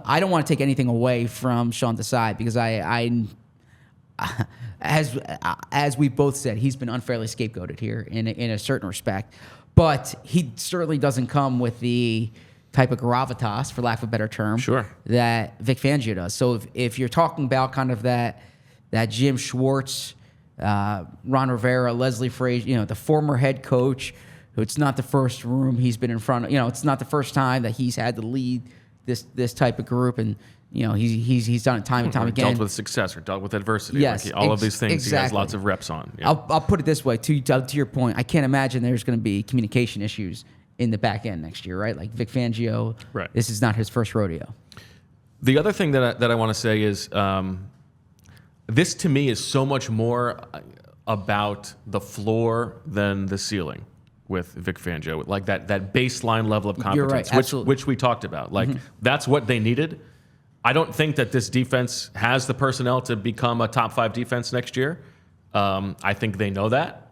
I don't want to take anything away from Sean Desai because as we both said, he's been unfairly scapegoated here in a certain respect. But he certainly doesn't come with the type of gravitas, for lack of a better term, that Vic Fangio does. So if you're talking about kind of that Jim Schwartz, Ron Rivera, Leslie Frazier, the former head coach, who it's not the first room he's been in front of. It's not the first time that he's had to lead this type of group, and he's done it time and time again. Dealt with success or dealt with adversity. Yes, all of these things exactly. He has lots of reps on. Yeah. I'll put it this way, to your point, I can't imagine there's going to be communication issues in the back end next year, right? Like Vic Fangio, This is not his first rodeo. The other thing that I want to say is this to me is so much more about the floor than the ceiling with Vic Fangio, like that baseline level of competence, which we talked about. Like that's what they needed. I don't think that this defense has the personnel to become a top 5 defense next year. I think they know that.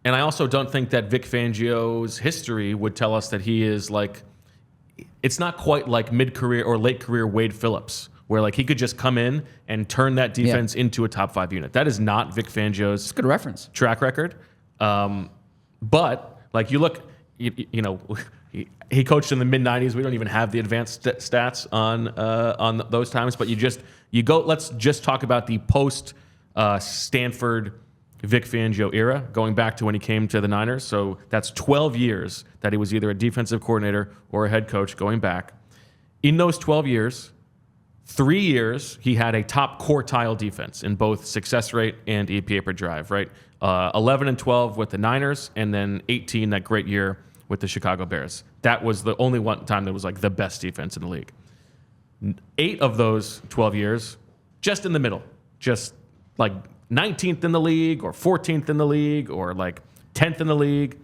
And I also don't think that Vic Fangio's history would tell us that he is like, it's not quite like mid-career or late career Wade Phillips, where like he could just come in and turn that defense into a top 5 unit. That is not Vic Fangio's good reference track record. But like you look, he coached in the mid-90s. We don't even have the advanced stats on those times. But you go. Let's just talk about the post Stanford Vic Fangio era, going back to when he came to the Niners. So that's 12 years that he was either a defensive coordinator or a head coach. Going back, in those 12 years, 3 years he had a top quartile defense in both success rate and EPA per drive. Right, 11 and 12 with the Niners, and then 18 that great year with the Chicago Bears. That was the only one time that was like the best defense in the league. 8 of those 12 years, just in the middle, just like 19th in the league or 14th in the league or like 10th in the league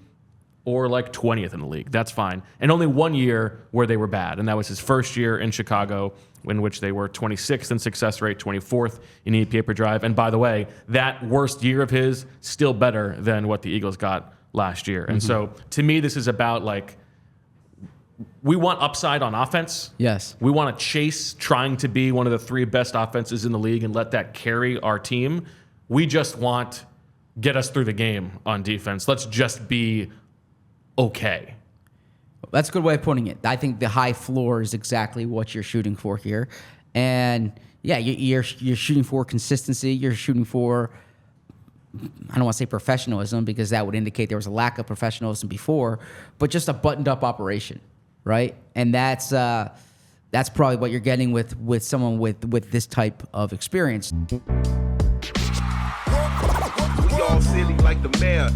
or like 20th in the league. That's fine. And only 1 year where they were bad, and that was his first year in Chicago, in which they were 26th in success rate, 24th in EPA per drive. And by the way, that worst year of his, still better than what the Eagles got last year. And so to me, this is about like, we want upside on offense. Yes. We want to chase trying to be one of the 3 best offenses in the league and let that carry our team. We just want get us through the game on defense. Let's just be okay. That's a good way of putting it. I think the high floor is exactly what you're shooting for here. And yeah, you're shooting for consistency. You're shooting for, I don't want to say professionalism because that would indicate there was a lack of professionalism before, but just a buttoned up operation, right? And that's probably what you're getting with someone with this type of experience. We all silly like the mayor.